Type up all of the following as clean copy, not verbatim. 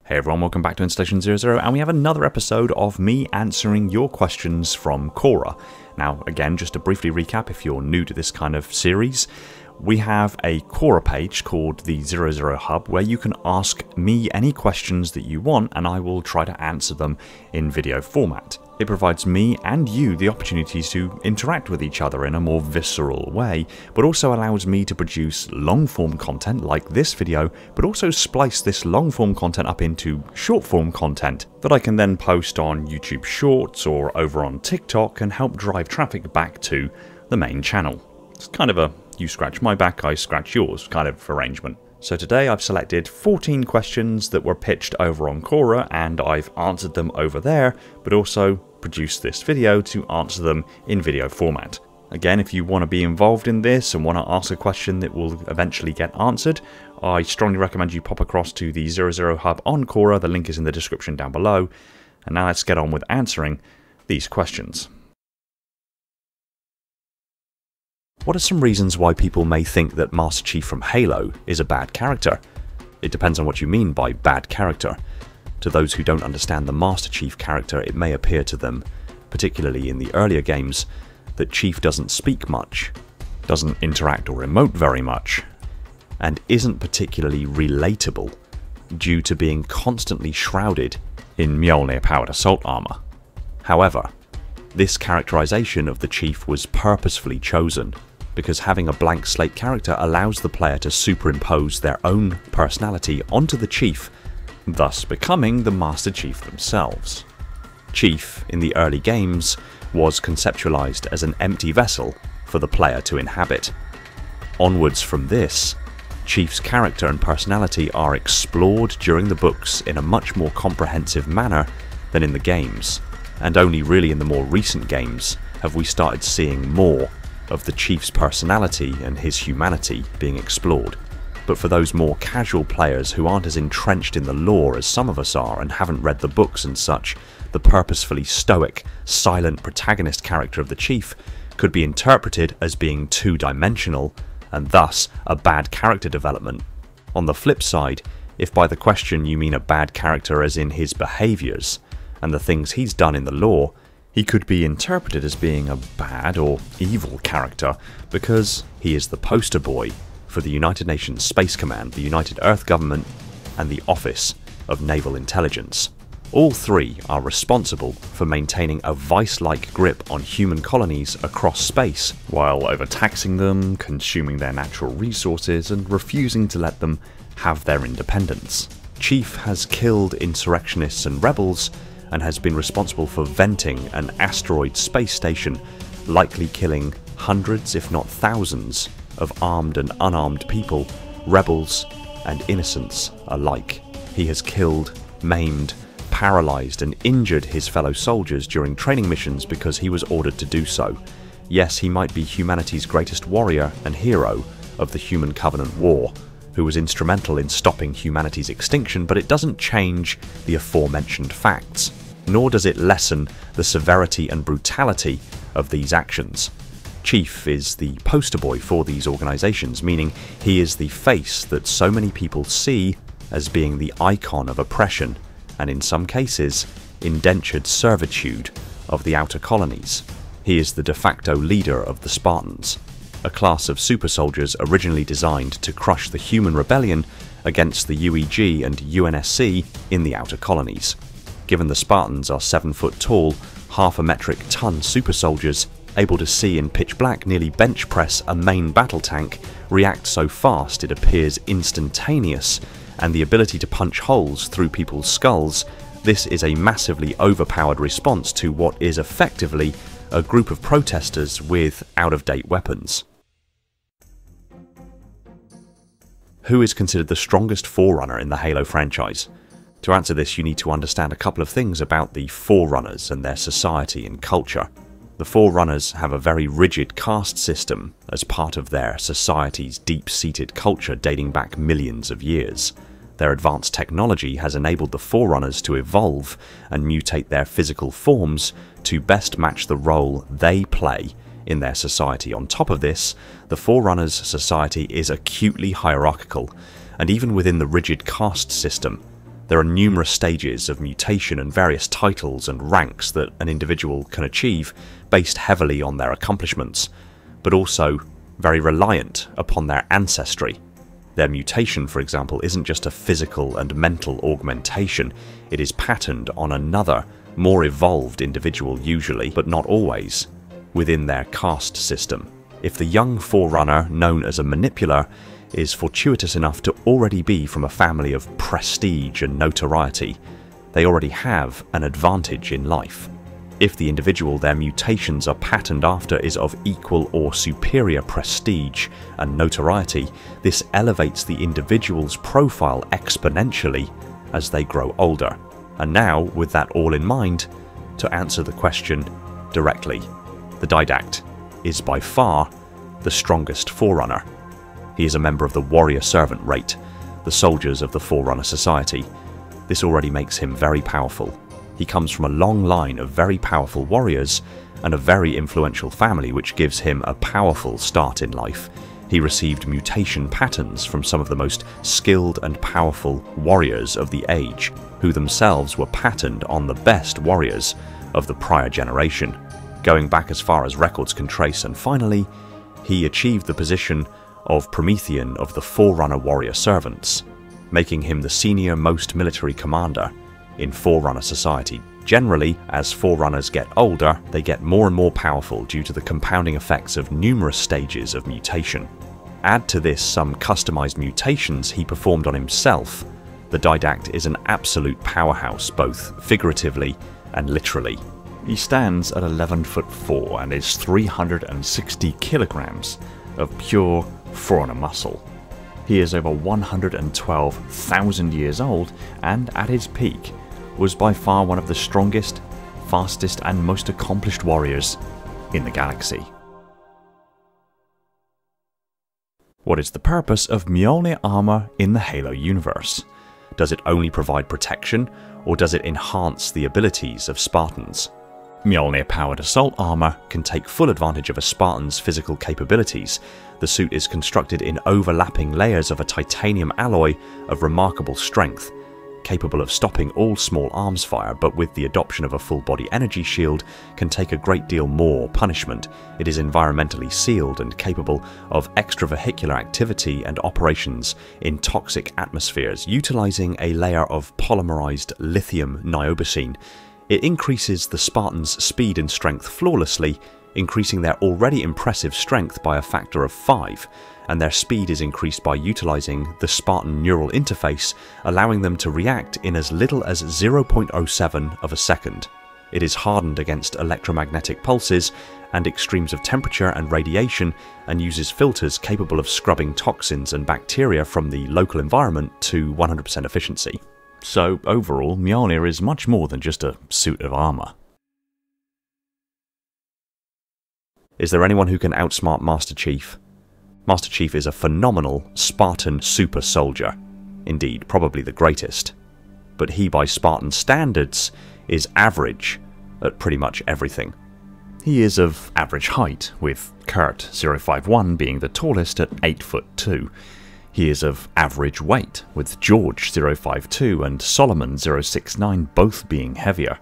Hey everyone, welcome back to Installation 00, and we have another episode of me answering your questions from Quora. Now, again, just to briefly recap if you're new to this kind of series, we have a Quora page called the 00 Hub where you can ask me any questions that you want and I will try to answer them in video format. It provides me and you the opportunity to interact with each other in a more visceral way, but also allows me to produce long-form content like this video, but also splice this long-form content up into short-form content that I can then post on YouTube Shorts or over on TikTok and help drive traffic back to the main channel. It's kind of a you scratch my back, I scratch yours kind of arrangement. So today I've selected 14 questions that were pitched over on Quora and I've answered them over there, but also produced this video to answer them in video format. Again, if you want to be involved in this and want to ask a question that will eventually get answered, I strongly recommend you pop across to the 00 Hub on Quora. The link is in the description down below. And now let's get on with answering these questions. What are some reasons why people may think that Master Chief from Halo is a bad character? It depends on what you mean by bad character. To those who don't understand the Master Chief character, it may appear to them, particularly in the earlier games, that Chief doesn't speak much, doesn't interact or emote very much, and isn't particularly relatable due to being constantly shrouded in Mjolnir-powered assault armor. However, this characterization of the Chief was purposefully chosen because having a blank slate character allows the player to superimpose their own personality onto the Chief, thus becoming the Master Chief themselves. Chief, in the early games, was conceptualized as an empty vessel for the player to inhabit. Onwards from this, Chief's character and personality are explored during the books in a much more comprehensive manner than in the games, and only really in the more recent games have we started seeing more of the Chief's personality and his humanity being explored. But for those more casual players who aren't as entrenched in the lore as some of us are and haven't read the books and such, the purposefully stoic, silent protagonist character of the Chief could be interpreted as being two-dimensional and thus a bad character development. On the flip side, if by the question you mean a bad character as in his behaviours and the things he's done in the lore, he could be interpreted as being a bad or evil character because he is the poster boy for the United Nations Space Command, the United Earth Government, and the Office of Naval Intelligence. All three are responsible for maintaining a vice-like grip on human colonies across space, while overtaxing them, consuming their natural resources, and refusing to let them have their independence. Chief has killed insurrectionists and rebels, and has been responsible for venting an asteroid space station, likely killing hundreds if not thousands of armed and unarmed people, rebels and innocents alike. He has killed, maimed, paralysed and injured his fellow soldiers during training missions because he was ordered to do so. Yes, he might be humanity's greatest warrior and hero of the Human Covenant War, who was instrumental in stopping humanity's extinction, but it doesn't change the aforementioned facts, nor does it lessen the severity and brutality of these actions. Chief is the poster boy for these organisations, meaning he is the face that so many people see as being the icon of oppression, and in some cases, indentured servitude of the outer colonies. He is the de facto leader of the Spartans, a class of super soldiers originally designed to crush the human rebellion against the UEG and UNSC in the outer colonies. Given the Spartans are 7 foot tall, half a metric ton super soldiers, able to see in pitch black nearly bench press a main battle tank, react so fast it appears instantaneous, and the ability to punch holes through people's skulls, this is a massively overpowered response to what is effectively a group of protesters with out-of-date weapons. Who is considered the strongest Forerunner in the Halo franchise? To answer this, you need to understand a couple of things about the Forerunners and their society and culture. The Forerunners have a very rigid caste system as part of their society's deep-seated culture dating back millions of years. Their advanced technology has enabled the Forerunners to evolve and mutate their physical forms to best match the role they play in their society. On top of this, the Forerunners' society is acutely hierarchical, and even within the rigid caste system, There are numerous stages of mutation and various titles and ranks that an individual can achieve based heavily on their accomplishments, but also very reliant upon their ancestry. Their mutation, for example, isn't just a physical and mental augmentation, it is patterned on another, more evolved individual usually, but not always, within their caste system. If the young Forerunner, known as a Manipular, is fortuitous enough to already be from a family of prestige and notoriety, they already have an advantage in life. If the individual their mutations are patterned after is of equal or superior prestige and notoriety, this elevates the individual's profile exponentially as they grow older. And now, with that all in mind, to answer the question directly, the Didact is by far the strongest Forerunner. He is a member of the Warrior Servant Rate, the soldiers of the Forerunner Society. This already makes him very powerful. He comes from a long line of very powerful warriors and a very influential family, which gives him a powerful start in life. He received mutation patterns from some of the most skilled and powerful warriors of the age, who themselves were patterned on the best warriors of the prior generation, going back as far as records can trace, and finally, he achieved the position of Promethean of the Forerunner Warrior Servants, making him the senior most military commander in Forerunner society. Generally, as Forerunners get older, they get more and more powerful due to the compounding effects of numerous stages of mutation. Add to this some customized mutations he performed on himself, the Didact is an absolute powerhouse both figuratively and literally. He stands at 11'4" and is 360 kilograms of pure Forerunner muscle. He is over 112,000 years old and at his peak was by far one of the strongest, fastest and most accomplished warriors in the galaxy. What is the purpose of Mjolnir armor in the Halo universe? Does it only provide protection, or does it enhance the abilities of Spartans? Mjolnir-powered assault armor can take full advantage of a Spartan's physical capabilities. The suit is constructed in overlapping layers of a titanium alloy of remarkable strength, capable of stopping all small arms fire, but with the adoption of a full-body energy shield can take a great deal more punishment. It is environmentally sealed and capable of extravehicular activity and operations in toxic atmospheres, utilizing a layer of polymerized lithium niobosine. It increases the Spartans' speed and strength flawlessly, increasing their already impressive strength by a factor of 5, and their speed is increased by utilizing the Spartan neural interface, allowing them to react in as little as 0.07 of a second. It is hardened against electromagnetic pulses and extremes of temperature and radiation, and uses filters capable of scrubbing toxins and bacteria from the local environment to 100% efficiency. So overall, Mjolnir is much more than just a suit of armor. Is there anyone who can outsmart Master Chief? Master Chief is a phenomenal Spartan super soldier. Indeed, probably the greatest. But he, by Spartan standards, is average at pretty much everything. He is of average height, with Kurt 051 being the tallest at 8'2". He is of average weight, with George 052 and Solomon 069 both being heavier.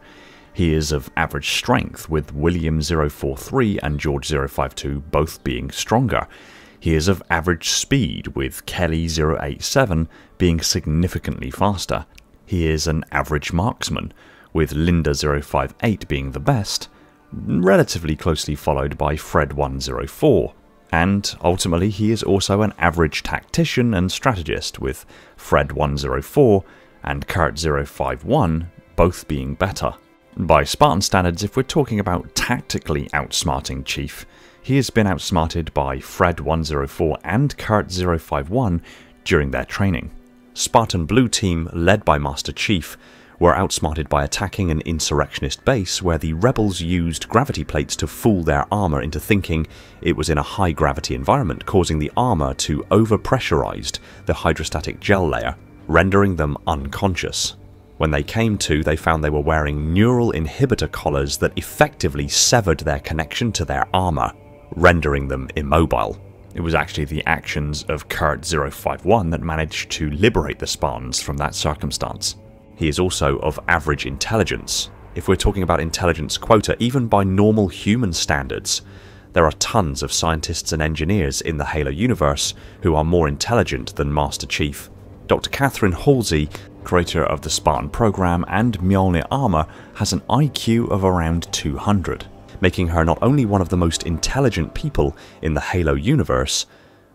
He is of average strength, with William 043 and George 052 both being stronger. He is of average speed, with Kelly 087 being significantly faster. He is an average marksman, with Linda 058 being the best, relatively closely followed by Fred 104. And ultimately he is also an average tactician and strategist, with Fred 104 and Kurt 051 both being better. By Spartan standards, if we're talking about tactically outsmarting Chief, he has been outsmarted by Fred 104 and Kurt 051 during their training. Spartan Blue Team, led by Master Chief, were outsmarted by attacking an insurrectionist base where the rebels used gravity plates to fool their armor into thinking it was in a high gravity environment, causing the armor to over-pressurize the hydrostatic gel layer, rendering them unconscious. When they came to, they found they were wearing neural inhibitor collars that effectively severed their connection to their armor, rendering them immobile. It was actually the actions of Kurt 051 that managed to liberate the Spartans from that circumstance. He is also of average intelligence. If we're talking about intelligence quota, even by normal human standards, there are tons of scientists and engineers in the Halo universe who are more intelligent than Master Chief. Dr. Catherine Halsey, creator of the Spartan program and Mjolnir armor, has an IQ of around 200, making her not only one of the most intelligent people in the Halo universe,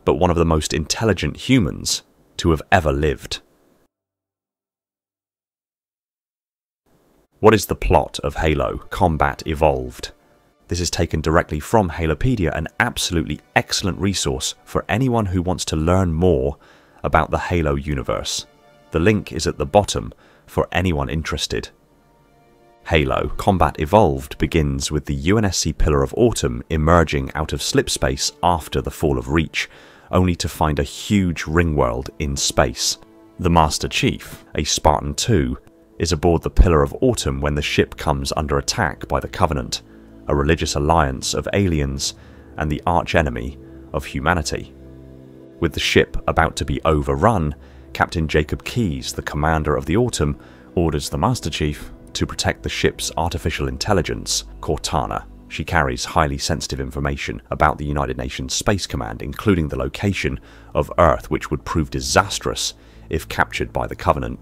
but one of the most intelligent humans to have ever lived. What is the plot of Halo Combat Evolved? This is taken directly from Halopedia, an absolutely excellent resource for anyone who wants to learn more about the Halo universe. The link is at the bottom for anyone interested. Halo Combat Evolved begins with the UNSC Pillar of Autumn emerging out of slipspace after the fall of Reach, only to find a huge ring world in space. The Master Chief, a Spartan II, is aboard the Pillar of Autumn when the ship comes under attack by the Covenant, a religious alliance of aliens and the archenemy of humanity. With the ship about to be overrun, Captain Jacob Keyes, the commander of the Autumn, orders the Master Chief to protect the ship's artificial intelligence, Cortana. She carries highly sensitive information about the United Nations Space Command, including the location of Earth, which would prove disastrous if captured by the Covenant.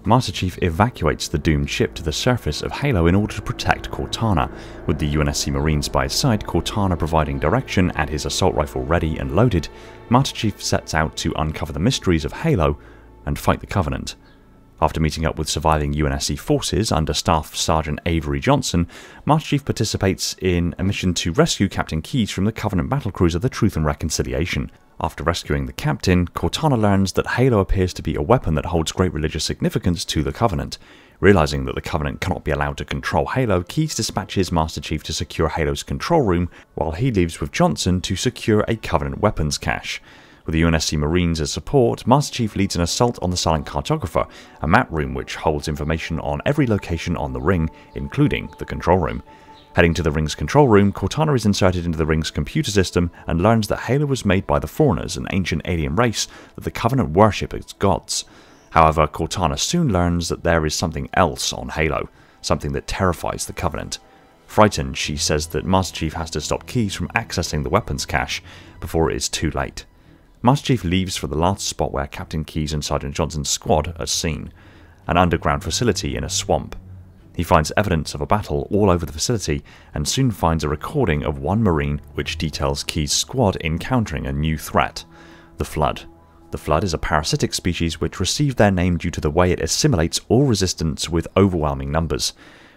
Master Chief evacuates the doomed ship to the surface of Halo in order to protect Cortana. With the UNSC Marines by his side, Cortana providing direction and his assault rifle ready and loaded, Master Chief sets out to uncover the mysteries of Halo and fight the Covenant. After meeting up with surviving UNSC forces under Staff Sergeant Avery Johnson, Master Chief participates in a mission to rescue Captain Keyes from the Covenant battlecruiser the Truth and Reconciliation. After rescuing the captain, Cortana learns that Halo appears to be a weapon that holds great religious significance to the Covenant. Realizing that the Covenant cannot be allowed to control Halo, Keyes dispatches Master Chief to secure Halo's control room, while he leaves with Johnson to secure a Covenant weapons cache. With the UNSC Marines as support, Master Chief leads an assault on the Silent Cartographer, a map room which holds information on every location on the ring, including the control room. Heading to the ring's control room, Cortana is inserted into the ring's computer system and learns that Halo was made by the Foreigners, an ancient alien race that the Covenant worship as gods. However, Cortana soon learns that there is something else on Halo, something that terrifies the Covenant. Frightened, she says that Master Chief has to stop Keyes from accessing the weapons cache before it is too late. Master Chief leaves for the last spot where Captain Keyes and Sergeant Johnson's squad are seen, an underground facility in a swamp. He finds evidence of a battle all over the facility and soon finds a recording of one Marine which details Keyes' squad encountering a new threat, the Flood. The Flood is a parasitic species which received their name due to the way it assimilates all resistance with overwhelming numbers.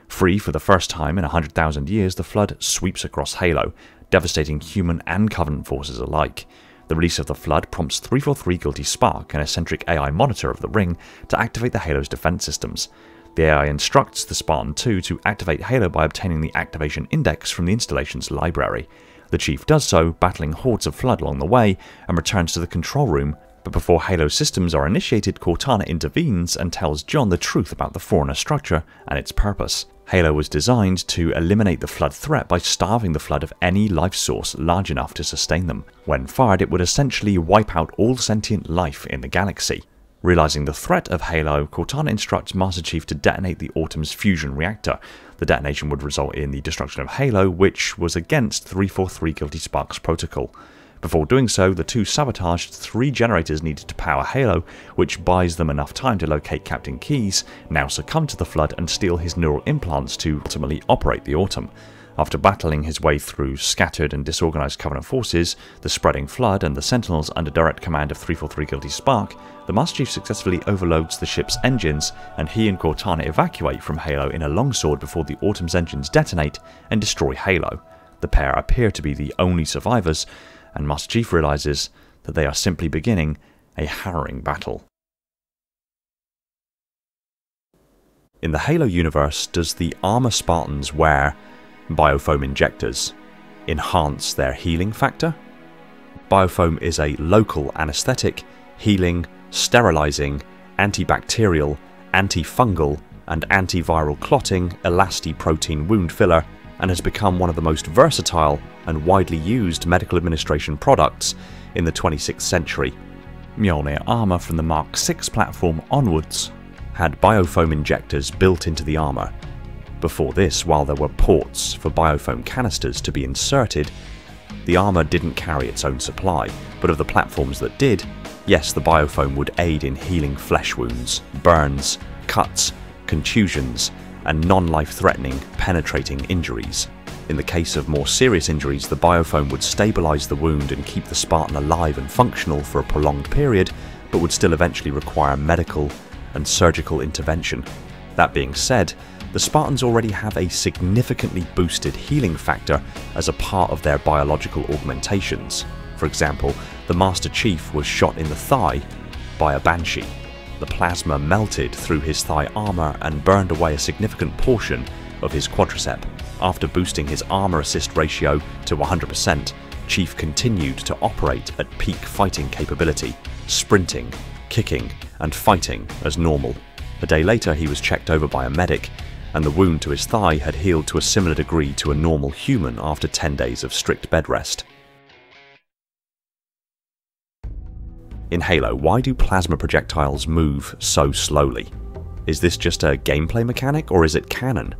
Free for the first time in 100,000 years, the Flood sweeps across Halo, devastating human and Covenant forces alike. The release of the Flood prompts 343 Guilty Spark, an eccentric AI monitor of the ring, to activate the Halo's defense systems. The AI instructs the Spartan II to activate Halo by obtaining the activation index from the installation's library. The Chief does so, battling hordes of Flood along the way, and returns to the control room, but before Halo's systems are initiated, Cortana intervenes and tells John the truth about the Foreigner structure and its purpose. Halo was designed to eliminate the Flood threat by starving the Flood of any life source large enough to sustain them. When fired, it would essentially wipe out all sentient life in the galaxy. Realizing the threat of Halo, Cortana instructs Master Chief to detonate the Autumn's fusion reactor. The detonation would result in the destruction of Halo, which was against 343 Guilty Spark's protocol. Before doing so, the two sabotaged 3 generators needed to power Halo, which buys them enough time to locate Captain Keyes, now succumb to the Flood and steal his neural implants to ultimately operate the Autumn. After battling his way through scattered and disorganized Covenant forces, the spreading Flood and the Sentinels under direct command of 343 Guilty Spark, the Master Chief successfully overloads the ship's engines, and he and Cortana evacuate from Halo in a longsword before the Autumn's engines detonate and destroy Halo. The pair appear to be the only survivors, and Master Chief realizes that they are simply beginning a harrowing battle. In the Halo universe, does the armor Spartans wear biofoam injectors enhance their healing factor? Biofoam is a local anesthetic, healing, sterilizing, antibacterial, antifungal, and antiviral clotting elastoprotein wound filler, and has become one of the most versatile and widely used medical administration products in the 26th century. Mjolnir armor from the Mark VI platform onwards had biofoam injectors built into the armor. Before this, while there were ports for biofoam canisters to be inserted, the armor didn't carry its own supply, but of the platforms that did, yes, the biofoam would aid in healing flesh wounds, burns, cuts, contusions, and non-life-threatening, penetrating injuries. In the case of more serious injuries, the biofoam would stabilize the wound and keep the Spartan alive and functional for a prolonged period, but would still eventually require medical and surgical intervention. That being said, the Spartans already have a significantly boosted healing factor as a part of their biological augmentations. For example, the Master Chief was shot in the thigh by a Banshee. The plasma melted through his thigh armor and burned away a significant portion of his quadricep. After boosting his armor assist ratio to 100%, Chief continued to operate at peak fighting capability, sprinting, kicking, and fighting as normal. A day later, he was checked over by a medic, and the wound to his thigh had healed to a similar degree to a normal human after 10 days of strict bed rest. In Halo, why do plasma projectiles move so slowly? Is this just a gameplay mechanic, or is it canon?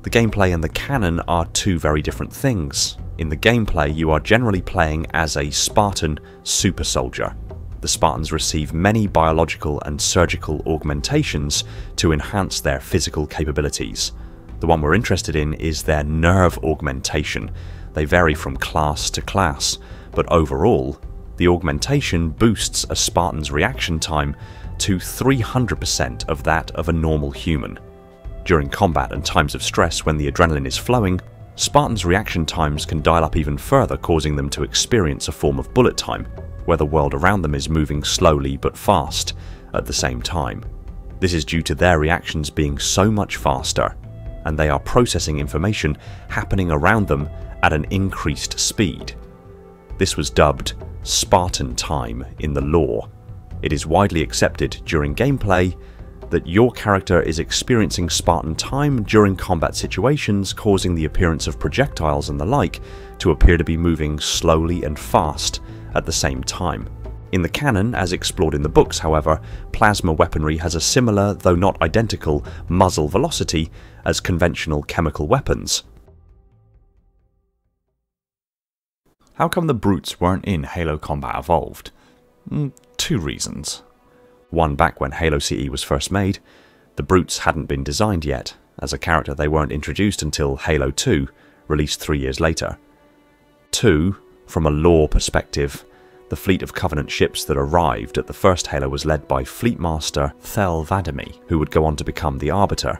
The gameplay and the canon are two very different things. In the gameplay, you are generally playing as a Spartan super soldier. The Spartans receive many biological and surgical augmentations to enhance their physical capabilities. The one we're interested in is their nerve augmentation. They vary from class to class, but overall, the augmentation boosts a Spartan's reaction time to 300% of that of a normal human. During combat and times of stress when the adrenaline is flowing, Spartans' reaction times can dial up even further, causing them to experience a form of bullet time, where the world around them is moving slowly but fast at the same time. This is due to their reactions being so much faster, and they are processing information happening around them at an increased speed. This was dubbed Spartan time in the lore. It is widely accepted during gameplay that your character is experiencing Spartan time during combat situations, causing the appearance of projectiles and the like to appear to be moving slowly and fast at the same time. In the canon, as explored in the books, however, plasma weaponry has a similar, though not identical, muzzle velocity as conventional chemical weapons. How come the brutes weren't in Halo Combat Evolved? Two reasons. One, back when Halo CE was first made, the brutes hadn't been designed yet. As a character, they weren't introduced until Halo 2, released 3 years later. Two, from a lore perspective, the fleet of Covenant ships that arrived at the first Halo was led by Fleet Master Thel 'Vadamee, who would go on to become the Arbiter.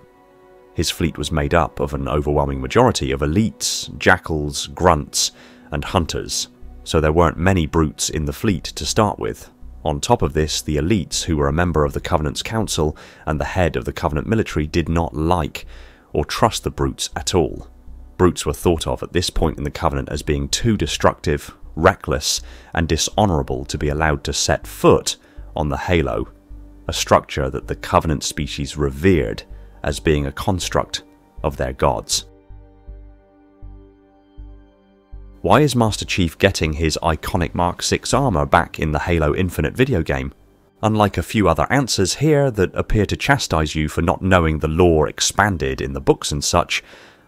His fleet was made up of an overwhelming majority of elites, jackals, grunts, and hunters, so there weren't many brutes in the fleet to start with. On top of this, the elites, who were a member of the Covenant's council and the head of the Covenant military, did not like or trust the brutes at all. Brutes were thought of at this point in the Covenant as being too destructive, reckless, and dishonourable to be allowed to set foot on the Halo, a structure that the Covenant species revered as being a construct of their gods. Why is Master Chief getting his iconic Mark 6 armor back in the Halo Infinite video game? Unlike a few other answers here that appear to chastise you for not knowing the lore expanded in the books and such,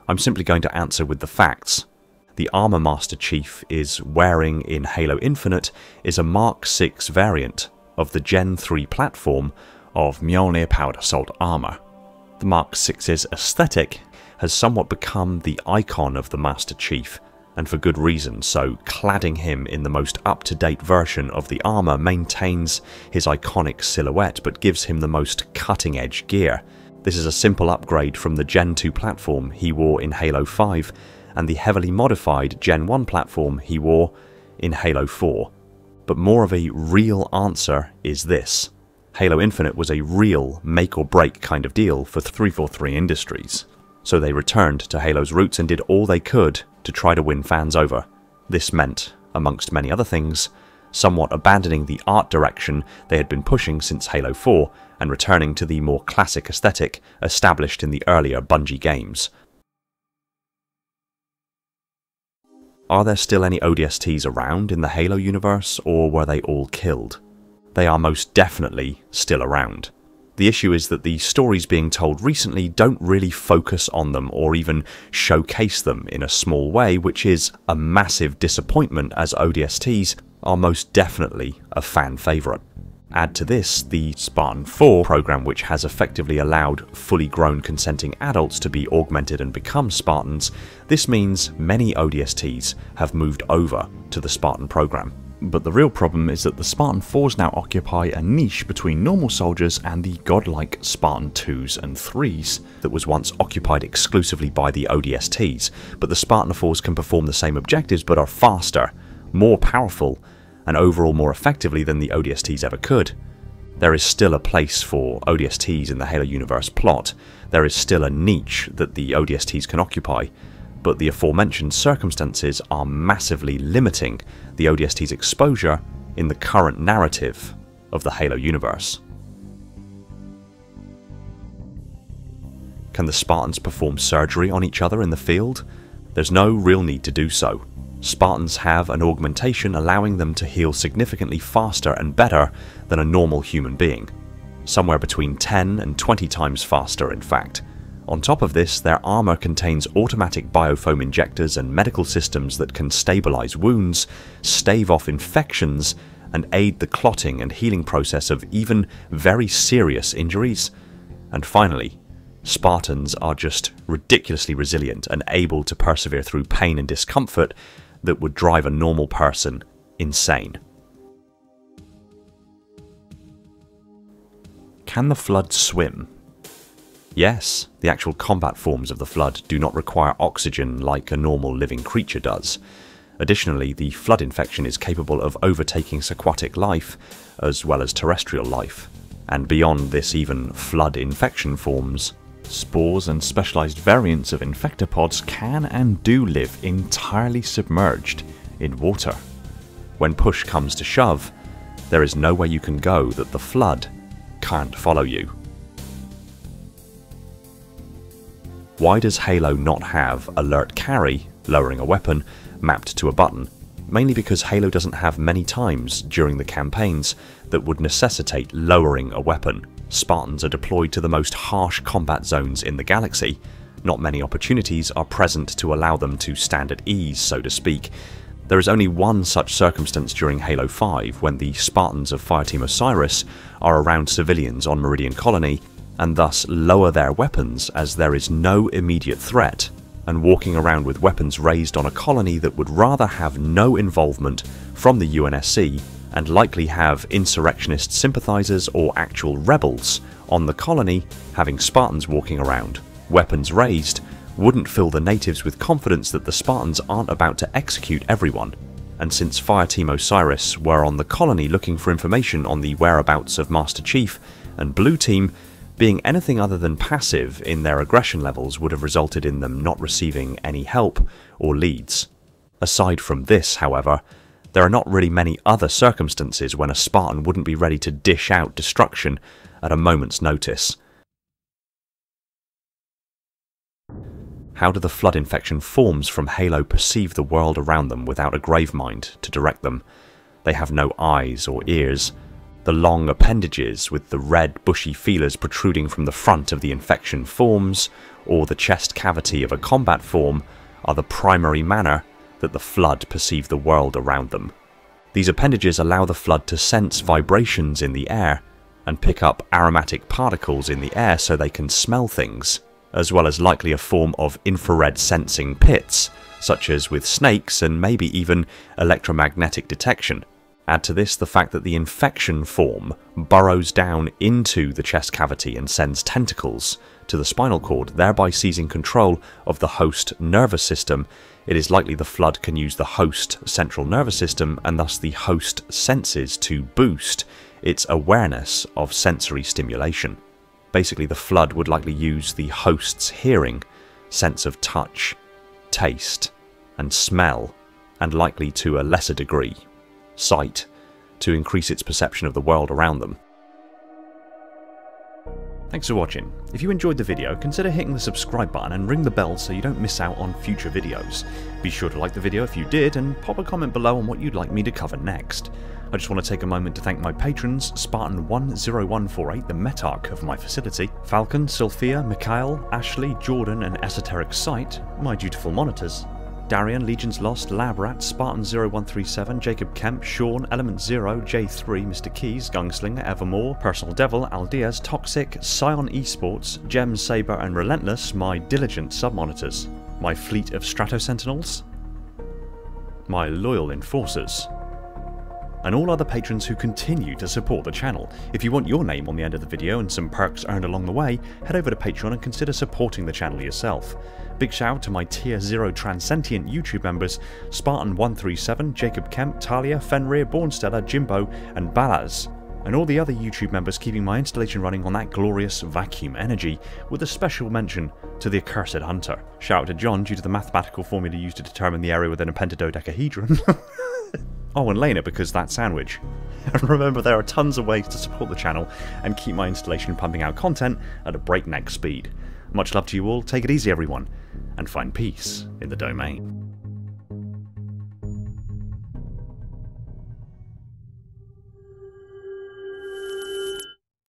I'm simply going to answer with the facts. The armor Master Chief is wearing in Halo Infinite is a Mark 6 variant of the Gen 3 platform of Mjolnir Powered Assault armor. The Mark 6's aesthetic has somewhat become the icon of the Master Chief, and for good reason, so cladding him in the most up-to-date version of the armor maintains his iconic silhouette but gives him the most cutting-edge gear. This is a simple upgrade from the Gen 2 platform he wore in Halo 5 and the heavily modified Gen 1 platform he wore in Halo 4. But more of a real answer is this. Halo Infinite was a real make-or-break kind of deal for 343 Industries. So they returned to Halo's roots and did all they could to try to win fans over. This meant, amongst many other things, somewhat abandoning the art direction they had been pushing since Halo 4 and returning to the more classic aesthetic established in the earlier Bungie games. Are there still any ODSTs around in the Halo universe, or were they all killed? They are most definitely still around. The issue is that the stories being told recently don't really focus on them or even showcase them in a small way, which is a massive disappointment as ODSTs are most definitely a fan favourite. Add to this the Spartan 4 program, which has effectively allowed fully grown consenting adults to be augmented and become Spartans. This means many ODSTs have moved over to the Spartan program. But the real problem is that the Spartan 4s now occupy a niche between normal soldiers and the godlike Spartan 2s and 3s that was once occupied exclusively by the ODSTs. But the Spartan 4s can perform the same objectives but are faster, more powerful, and overall more effectively than the ODSTs ever could. There is still a place for ODSTs in the Halo universe plot. There is still a niche that the ODSTs can occupy, but the aforementioned circumstances are massively limiting the ODST's exposure in the current narrative of the Halo universe. Can the Spartans perform surgery on each other in the field? There's no real need to do so. Spartans have an augmentation allowing them to heal significantly faster and better than a normal human being. Somewhere between 10 and 20 times faster, in fact. On top of this, their armour contains automatic biofoam injectors and medical systems that can stabilise wounds, stave off infections, and aid the clotting and healing process of even very serious injuries. And finally, Spartans are just ridiculously resilient and able to persevere through pain and discomfort that would drive a normal person insane. Can the Flood swim? Yes, the actual combat forms of the Flood do not require oxygen like a normal living creature does. Additionally, the Flood infection is capable of overtaking aquatic life as well as terrestrial life. And beyond this, even Flood infection forms, spores and specialized variants of infectopods can and do live entirely submerged in water. When push comes to shove, there is nowhere you can go that the Flood can't follow you. Why does Halo not have alert carry, lowering a weapon, mapped to a button? Mainly because Halo doesn't have many times during the campaigns that would necessitate lowering a weapon. Spartans are deployed to the most harsh combat zones in the galaxy. Not many opportunities are present to allow them to stand at ease, so to speak. There is only one such circumstance during Halo 5 when the Spartans of Fireteam Osiris are around civilians on Meridian Colony and thus lower their weapons as there is no immediate threat, and walking around with weapons raised on a colony that would rather have no involvement from the UNSC and likely have insurrectionist sympathizers or actual rebels on the colony. Having Spartans walking around, weapons raised, wouldn't fill the natives with confidence that the Spartans aren't about to execute everyone. And since Fireteam Osiris were on the colony looking for information on the whereabouts of Master Chief, and Blue Team, being anything other than passive in their aggression levels would have resulted in them not receiving any help or leads. Aside from this, however, there are not really many other circumstances when a Spartan wouldn't be ready to dish out destruction at a moment's notice. How do the Flood infection forms from Halo perceive the world around them without a Gravemind to direct them? They have no eyes or ears. The long appendages with the red bushy feelers protruding from the front of the infection forms, or the chest cavity of a combat form, are the primary manner that the Flood perceive the world around them. These appendages allow the Flood to sense vibrations in the air and pick up aromatic particles in the air so they can smell things, as well as likely a form of infrared sensing pits, such as with snakes and maybe even electromagnetic detection. Add to this the fact that the infection form burrows down into the chest cavity and sends tentacles to the spinal cord, thereby seizing control of the host nervous system. It is likely the Flood can use the host central nervous system and thus the host senses to boost its awareness of sensory stimulation. Basically, the Flood would likely use the host's hearing, sense of touch, taste, and smell, and likely to a lesser degree, sight, to increase its perception of the world around them. Thanks for watching. If you enjoyed the video, consider hitting the subscribe button and ring the bell so you don't miss out on future videos. Be sure to like the video if you did, and pop a comment below on what you'd like me to cover next. I just want to take a moment to thank my patrons, Spartan10148, the Metarch of my facility, Falcon, Sophia, Mikhail, Ashley, Jordan and Esoteric Sight, my dutiful monitors, Darian, Legions Lost, Labrat, Spartan0137, Jacob Kemp, Sean, Element Zero, J3, Mr. Keys, Gunslinger, Evermore, Personal Devil, Aldeas, Toxic, Scion Esports, Gem, Saber and Relentless, my diligent sub-monitors, my fleet of Strato Sentinels, my loyal enforcers, and all other patrons who continue to support the channel. If you want your name on the end of the video and some perks earned along the way, head over to Patreon and consider supporting the channel yourself. Big shout out to my Tier 0 Transcendent YouTube members, Spartan137, Jacob Kemp, Talia, Fenrir, Bornstella, Jimbo and Balaz, and all the other YouTube members keeping my installation running on that glorious vacuum energy, with a special mention to the Accursed Hunter. Shout out to John due to the mathematical formula used to determine the area within a pentadodecahedron. Oh, and Lena because that sandwich. And remember, there are tons of ways to support the channel and keep my installation pumping out content at a breakneck speed. Much love to you all, take it easy everyone, and find peace in the domain.